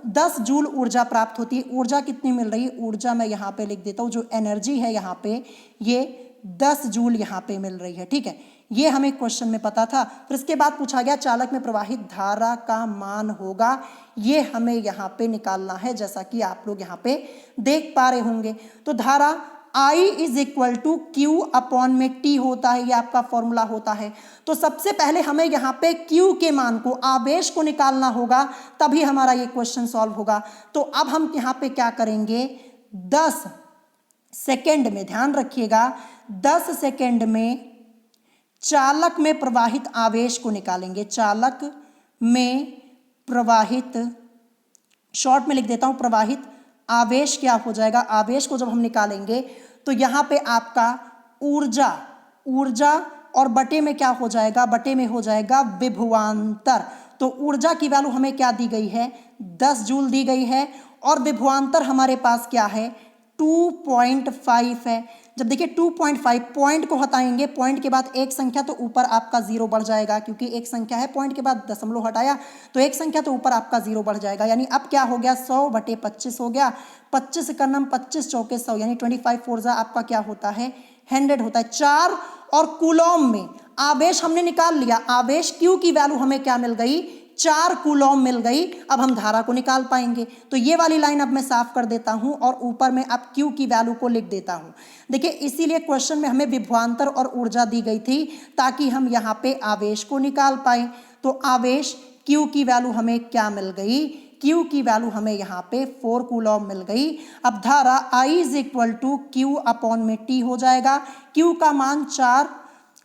10 जूल ऊर्जा प्राप्त होती है। ऊर्जा कितनी मिल रही है, ऊर्जा मैं यहाँ पे लिख देता हूँ, जो एनर्जी है यहाँ पे ये 10 जूल यहाँ पे मिल रही है, ठीक है। ये हमें क्वेश्चन में पता था। फिर इसके बाद पूछा गया चालक में प्रवाहित धारा का मान होगा, ये हमें यहाँ पे निकालना है, जैसा कि आप लोग यहाँ पे देख पा रहे होंगे। तो धारा I is equal to Q upon में T होता है, ये आपका फॉर्मूला होता है। तो सबसे पहले हमें यहाँ पे Q के मान को, आवेश को निकालना होगा, तभी हमारा ये क्वेश्चन सॉल्व होगा। तो अब हम यहाँ पे क्या करेंगे, 10 सेकेंड में, ध्यान रखिएगा, 10 सेकेंड में चालक में प्रवाहित आवेश को निकालेंगे। चालक में प्रवाहित, शॉर्ट में लिख देता हूं, प्रवाहित आवेश क्या हो जाएगा, आवेश को जब हम निकालेंगे तो यहां पे आपका ऊर्जा और बटे में क्या हो जाएगा, बटे में हो जाएगा विभवांतर। तो ऊर्जा की वैल्यू हमें क्या दी गई है, 10 जूल दी गई है, और विभवांतर हमारे पास क्या है, 2.5 है। जब देखिए 2.5, पॉइंट को हटाएंगे, पॉइंट के बाद एक संख्या तो ऊपर आपका 0 बढ़ जाएगा, क्योंकि एक संख्या है, पॉइंट के बाद दशमलव हटाया तो एक संख्या तो ऊपर आपका 0 बढ़ जाएगा। यानी अब क्या हो गया, 100/25 हो गया। 25 का नम 25 चौके 100, यानी 25 फोर आपका क्या होता है, 100 होता है। 4 और कूलॉम में आवेश हमने निकाल लिया, आवेश Q की वैल्यू हमें क्या मिल गई, 4 कूलॉम मिल गई। अब हम धारा को निकाल पाएंगे। तो ये वाली लाइन अब मैं साफ कर देता हूं और ऊपर में अब Q की वैल्यू को लिख देता हूं। देखिए, इसीलिए क्वेश्चन में हमें विभवांतर और ऊर्जा दी गई थी ताकि हम यहाँ पे आवेश को निकाल पाए। तो आवेश Q की वैल्यू हमें क्या मिल गई, Q की वैल्यू हमें यहाँ पे 4 कूलॉम मिल गई। अब धारा I is equal to Q upon में T हो जाएगा। Q का मान 4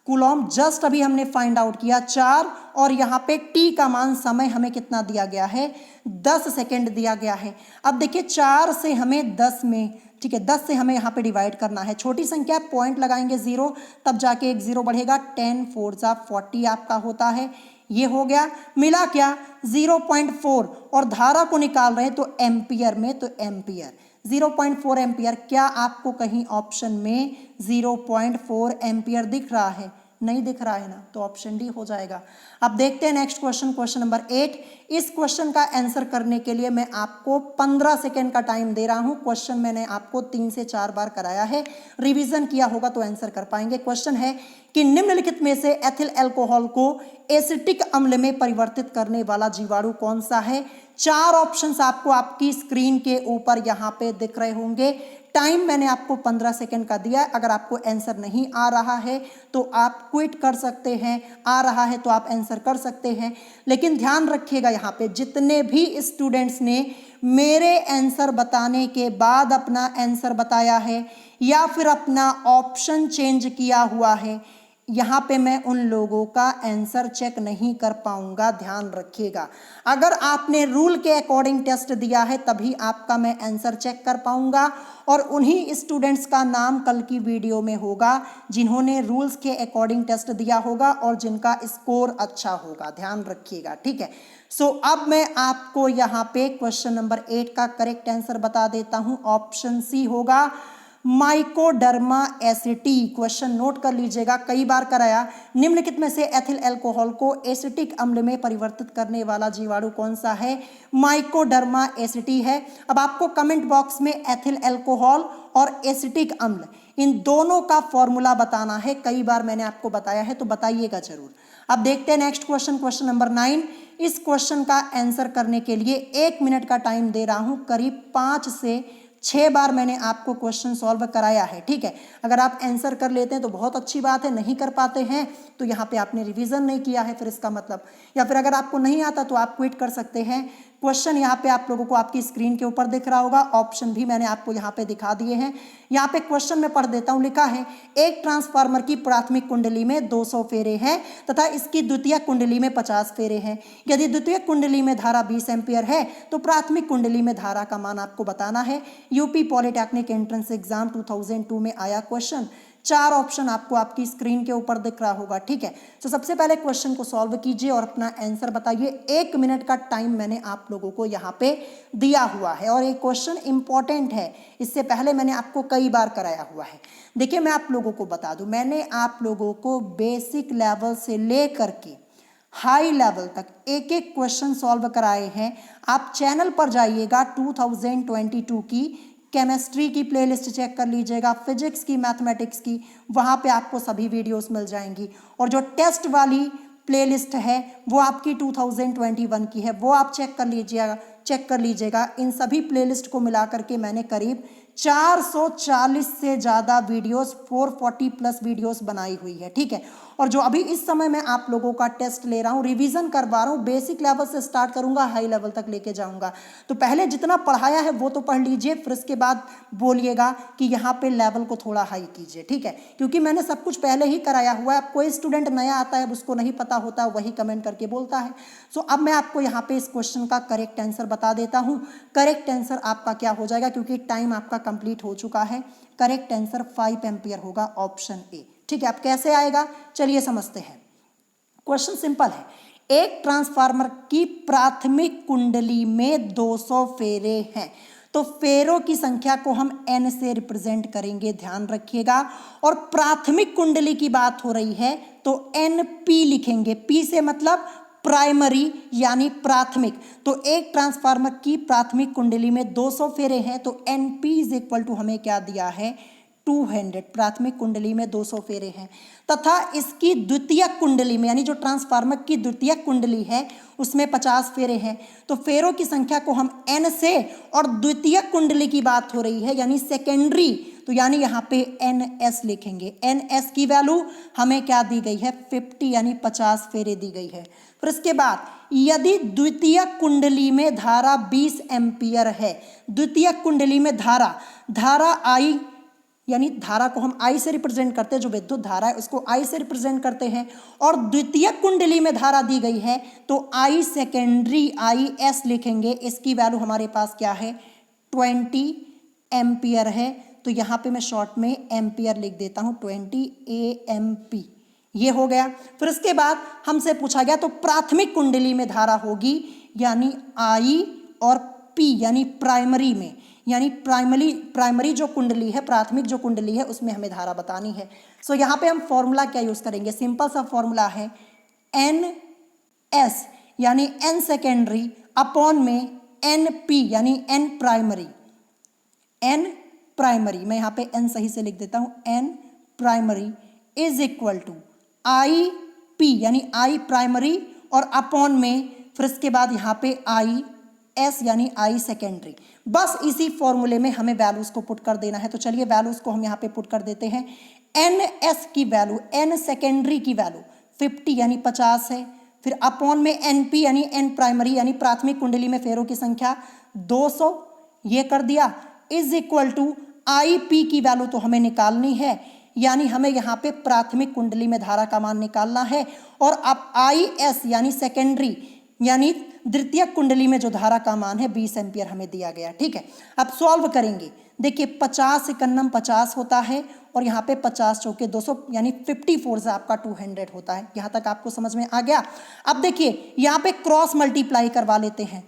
कूलॉम जस्ट अभी हमने फाइंड आउट किया, 4, और यहाँ पे T का मान समय हमें कितना दिया गया है, 10 सेकेंड दिया गया है। अब देखिए 4 से हमें 10 में, ठीक है, 10 से हमें यहाँ पे डिवाइड करना है। छोटी संख्या, पॉइंट लगाएंगे 0, तब जाके एक 0 बढ़ेगा। 10 4 40 आपका होता है। ये हो गया, मिला क्या, 0.4, और धारा को निकाल रहे हैं तो एम्पियर में, तो एम्पियर 0.4 एम्पियर। क्या आपको कहीं ऑप्शन में 0.4 एम्पियर दिख रहा है, नहीं दिख रहा है ना, तो ऑप्शन डी हो जाएगा। अब देखते हैं नेक्स्ट क्वेश्चन, क्वेश्चन नंबर 8। इस क्वेश्चन का आंसर करने के लिए मैं आपको 15 सेकेंड का टाइम दे रहा हूं। क्वेश्चन मैंने आपको 3 से 4 बार कराया है, रिवीजन किया होगा तो आंसर कर पाएंगे। क्वेश्चन है कि निम्नलिखित में से एथिल अल्कोहल को एसिटिक अम्ल में परिवर्तित करने वाला जीवाणु कौन सा है। 4 ऑप्शंस आपको आपकी स्क्रीन के ऊपर यहाँ पे दिख रहे होंगे। टाइम मैंने आपको 15 सेकेंड का दिया। अगर आपको आंसर नहीं आ रहा है तो आप क्विट कर सकते हैं, आ रहा है तो आप आंसर कर सकते हैं। लेकिन ध्यान रखिएगा, यहाँ पे जितने भी स्टूडेंट्स ने मेरे आंसर बताने के बाद अपना आंसर बताया है या फिर अपना ऑप्शन चेंज किया हुआ है, यहाँ पे मैं उन लोगों का आंसर चेक नहीं कर पाऊंगा, ध्यान रखिएगा। अगर आपने रूल के अकॉर्डिंग टेस्ट दिया है तभी आपका मैं आंसर चेक कर पाऊंगा, और उन्हीं स्टूडेंट्स का नाम कल की वीडियो में होगा जिन्होंने रूल्स के अकॉर्डिंग टेस्ट दिया होगा और जिनका स्कोर अच्छा होगा, ध्यान रखिएगा, ठीक है। सो अब मैं आपको यहाँ पे क्वेश्चन नंबर 8 का करेक्ट आंसर बता देता हूँ। ऑप्शन सी होगा माइकोडर्मा एसिटी। क्वेश्चन नोट कर लीजिएगा, कई बार कराया। निम्नलिखित में से एथिल अल्कोहल को एसिटिक अम्ल में परिवर्तित करने वाला जीवाणु कौन सा है। माइकोडर्मा एसिटी है। अब आपको कमेंट बॉक्स में एथिल अल्कोहल और एसिटिक अम्ल इन दोनों का फॉर्मूला बताना है। कई बार मैंने आपको बताया है तो बताइएगा जरूर। अब देखते हैं नेक्स्ट क्वेश्चन, क्वेश्चन नंबर 9। इस क्वेश्चन का आंसर करने के लिए 1 मिनट का टाइम दे रहा हूं। करीब 5 से 6 बार मैंने आपको क्वेश्चन सॉल्व कराया है, ठीक है। अगर आप आंसर कर लेते हैं तो बहुत अच्छी बात है, नहीं कर पाते हैं तो यहाँ पे आपने रिवीजन नहीं किया है फिर इसका मतलब, या फिर अगर आपको नहीं आता तो आप क्विट कर सकते हैं। क्वेश्चन यहाँ पे आप लोगों को आपकी स्क्रीन के ऊपर दिख रहा होगा, ऑप्शन भी मैंने आपको यहाँ पे दिखा दिए हैं। यहाँ पे क्वेश्चन में पढ़ देता हूँ, लिखा है एक ट्रांसफार्मर की प्राथमिक कुंडली में 200 फेरे हैं तथा इसकी द्वितीयक कुंडली में 50 फेरे हैं। यदि द्वितीयक कुंडली में धारा 20 एम्पियर है तो प्राथमिक कुंडली में धारा का मान आपको बताना है। यूपी पॉलिटेक्निक एंट्रेंस एग्जाम 2002 में आया क्वेश्चन। 4 ऑप्शन आपको आपकी स्क्रीन के ऊपर दिख रहा होगा, ठीक है। तो सबसे पहले क्वेश्चन को सॉल्व कीजिए और अपना आंसर बताइए। 1 मिनट का टाइम मैंने आप लोगों को यहाँ पे दिया हुआ है और ये क्वेश्चन इंपॉर्टेंट है, इससे पहले मैंने आपको कई बार कराया हुआ है। देखिए मैं आप लोगों को बता दूं, मैंने आप लोगों को बेसिक लेवल से लेकर के हाई लेवल तक एक एक क्वेश्चन सॉल्व कराए हैं। आप चैनल पर जाइएगा, 2022 की केमिस्ट्री की प्लेलिस्ट चेक कर लीजिएगा, फिजिक्स की, मैथमेटिक्स की, वहाँ पे आपको सभी वीडियोस मिल जाएंगी। और जो टेस्ट वाली प्लेलिस्ट है वो आपकी 2021 की है, वो आप चेक कर लीजिएगा। इन सभी प्लेलिस्ट को मिला करके मैंने करीब 440 से ज़्यादा वीडियोस, 440 प्लस वीडियोस बनाई हुई है, ठीक है। और जो अभी इस समय मैं आप लोगों का टेस्ट ले रहा हूँ, रिवीजन करवा रहा हूँ, बेसिक लेवल से स्टार्ट करूँगा, हाई लेवल तक लेके जाऊँगा। तो पहले जितना पढ़ाया है वो तो पढ़ लीजिए, फिर उसके बाद बोलिएगा कि यहाँ पे लेवल को थोड़ा हाई कीजिए, ठीक है। क्योंकि मैंने सब कुछ पहले ही कराया हुआ है। अब कोई स्टूडेंट नया आता है, उसको नहीं पता होता, वही कमेंट करके बोलता है। सो अब मैं आपको यहाँ पे इस क्वेश्चन का करेक्ट आंसर बता देता हूँ। करेक्ट आंसर आपका क्या हो जाएगा, क्योंकि टाइम आपका कंप्लीट हो चुका है। करेक्ट आंसर 5 एम्पियर होगा, ऑप्शन ए, ठीक है। अब कैसे आएगा चलिए समझते हैं। क्वेश्चन सिंपल है, एक ट्रांसफार्मर की प्राथमिक कुंडली में 200 फेरे हैं, तो फेरों की संख्या को हम n से रिप्रेजेंट करेंगे, ध्यान रखिएगा। और प्राथमिक कुंडली की बात हो रही है तो NP लिखेंगे, P से मतलब प्राइमरी यानी प्राथमिक। तो एक ट्रांसफार्मर की प्राथमिक कुंडली में 200 फेरे हैं तो NP इज इक्वल टू हमें क्या दिया है, 200। प्राथमिक कुंडली में 200 फेरे हैं तथा इसकी द्वितीयक कुंडली में, यानी जो ट्रांसफार्मर की द्वितीयक कुंडली है उसमें 50 फेरे हैं। तो फेरों की संख्या को हम n से, और द्वितीयक कुंडली की बात हो रही है यानी सेकेंडरी, तो यानी यहाँ पे NS लिखेंगे। NS की वैल्यू हमें क्या दी गई है, 50 यानी 50 फेरे दी गई है। फिर इसके बाद यदि द्वितीयक कुंडली में धारा 20 एम्पियर है, द्वितीयक कुंडली में धारा I, यानी धारा को हम I से रिप्रेजेंट करते हैं, जो विद्युत धारा है उसको I से रिप्रेजेंट करते हैं, और द्वितीयक कुंडली में धारा दी गई है तो I सेकेंडरी IS लिखेंगे। इसकी वैल्यू हमारे पास क्या है, 20 एम्पियर है। तो यहाँ पे मैं शॉर्ट में एम्पियर लिख देता हूँ, 20 AMP, ये हो गया। फिर इसके बाद हमसे पूछा गया तो प्राथमिक कुंडली में धारा होगी यानी I और पी यानी प्राइमरी में, यानी प्राइमरी जो कुंडली है, प्राथमिक जो कुंडली है, उसमें हमें धारा बतानी है। सो यहाँ पे हम फॉर्मूला क्या यूज करेंगे, सिंपल सा फॉर्मूला है एन एस यानी एन सेकेंडरी अपॉन में एन पी यानी एन प्राइमरी। एन प्राइमरी, मैं यहाँ पे एन सही से लिख देता हूँ, N primary is equal to I P यानी आई प्राइमरी और अपॉन में फिर इसके बाद यहाँ पे आई एस यानी आई सेकेंडरी। बस इसी फॉर्मूले में हमें वैल्यूज को पुट कर देना है। तो चलिए वैल्यूज को हम यहाँ पे पुट कर देते हैं। एन एस की वैल्यू, एन सेकेंडरी की वैल्यू 50 यानी 50 है, फिर अपॉन में एन पी यानी एन प्राइमरी यानी प्राथमिक कुंडली में फेरों की संख्या 200, ये कर दिया, is equal to I P की वैल्यू तो हमें निकालनी है, यानी हमें यहाँ पे प्राथमिक कुंडली में धारा का मान निकालना है। और अब आई एस यानी सेकेंडरी यानी द्वितीय कुंडली में जो धारा का मान है 20 एम्पियर हमें दिया गया। ठीक है, अब सॉल्व करेंगे। देखिए 50 एकन्नम 50 होता है और यहाँ पे 50 चौके 200 यानी 54 से आपका 200 होता है। यहाँ तक आपको समझ में आ गया। अब देखिए यहाँ पे क्रॉस मल्टीप्लाई करवा लेते हैं।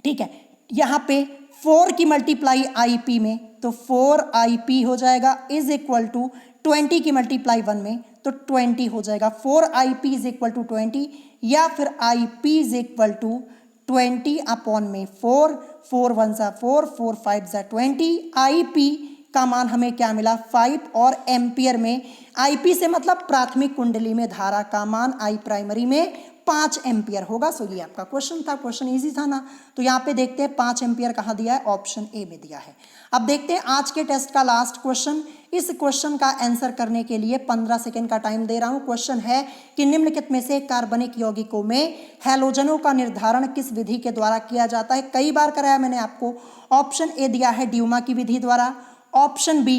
ठीक है, यहाँ पे 4 की मल्टीप्लाई आई पी में तो 4 आई पी हो जाएगा इज इक्वल टू 20 की मल्टीप्लाई 1 में तो 20 हो जाएगा। 4 I P is equal to 20 या फिर I P is equal to 20 upon में 4, 4 1 सा 4, 4 5 सा 20। आई पी का मान हमें क्या मिला 5 और एम्पियर में आई पी से मतलब प्राथमिक कुंडली में धारा का मान आई प्राइमरी में 5 एम्पियर होगा। सो ये आपका क्वेश्चन था, क्वेश्चन इजी था ना। तो यहाँ पे देखते हैं 5 एम्पियर कहाँ दिया है, ऑप्शन ए में दिया है। अब देखते हैं आज के टेस्ट का लास्ट क्वेश्चन। इस क्वेश्चन का आंसर करने के लिए 15 सेकंड का टाइम दे रहा हूँ। क्वेश्चन है कि निम्नलिखित में से कार्बनिक यौगिकों में हैलोजनों का निर्धारण किस विधि के द्वारा किया जाता है। कई बार कराया मैंने आपको। ऑप्शन ए दिया है ड्यूमा की विधि द्वारा, ऑप्शन बी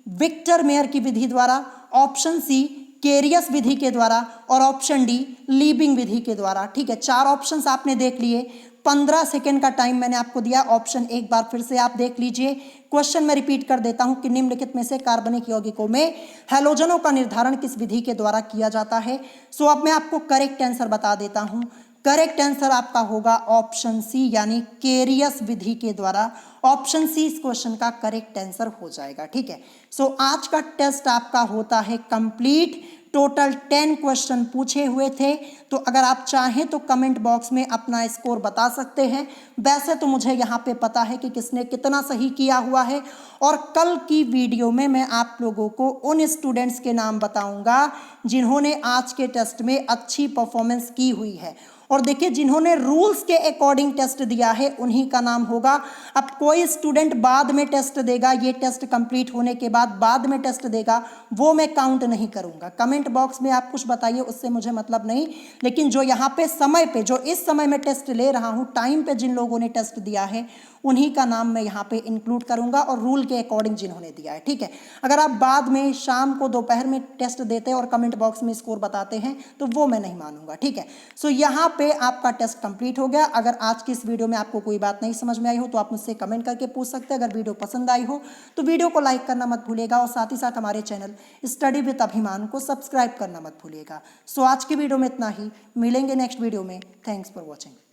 विक्टर मेयर की विधि द्वारा, ऑप्शन सी केरियस विधि के द्वारा और ऑप्शन डी लीबिंग विधि के द्वारा। ठीक है, 4 ऑप्शंस आपने देख लिए। 15 सेकंड का टाइम मैंने आपको दिया। ऑप्शन एक बार फिर से आप देख लीजिए। क्वेश्चन में रिपीट कर देता हूं कि निम्नलिखित में से कार्बनिक यौगिकों में हैलोजनों का निर्धारण किस विधि के द्वारा किया जाता है। सो अब मैं आपको करेक्ट आंसर बता देता हूं। करेक्ट आंसर आपका होगा ऑप्शन सी यानी केरियस विधि के द्वारा। ऑप्शन सी इस क्वेश्चन का करेक्ट आंसर हो जाएगा। ठीक है, सो आज का टेस्ट आपका होता है कंप्लीट। टोटल 10 क्वेश्चन पूछे हुए थे। तो अगर आप चाहें तो कमेंट बॉक्स में अपना स्कोर बता सकते हैं। वैसे तो मुझे यहाँ पे पता है कि किसने कितना सही किया हुआ है। और कल की वीडियो में मैं आप लोगों को उन स्टूडेंट्स के नाम बताऊंगा जिन्होंने आज के टेस्ट में अच्छी परफॉर्मेंस की हुई है। और देखिए जिन्होंने रूल्स के अकॉर्डिंग टेस्ट दिया है उन्हीं का नाम होगा। अब कोई स्टूडेंट बाद में टेस्ट देगा, ये टेस्ट कंप्लीट होने के बाद में टेस्ट देगा, वो मैं काउंट नहीं करूंगा। कमेंट बॉक्स में आप कुछ बताइए, उससे मुझे मतलब नहीं। लेकिन जो यहाँ पे समय पे, जो इस समय में टेस्ट ले रहा हूँ, टाइम पे जिन लोगों ने टेस्ट दिया है उन्हीं का नाम मैं यहाँ पे इंक्लूड करूंगा और रूल के अकॉर्डिंग जिन्होंने दिया है। ठीक है, अगर आप बाद में शाम को दोपहर में टेस्ट देते हैं और कमेंट बॉक्स में स्कोर बताते हैं तो वो मैं नहीं मानूंगा। ठीक है, सो यहाँ पे आपका टेस्ट कंप्लीट हो गया। अगर आज की इस वीडियो में आपको कोई बात नहीं समझ में आई हो तो आप मुझसे कमेंट करके पूछ सकते हैं। अगर वीडियो पसंद आई हो तो वीडियो को लाइक करना मत भूलिएगा और साथ ही साथ हमारे चैनल स्टडी विद अभिमान को सब्सक्राइब करना मत भूलिएगा। सो आज की वीडियो में इतना ही, मिलेंगे नेक्स्ट वीडियो में। Thanks for watching.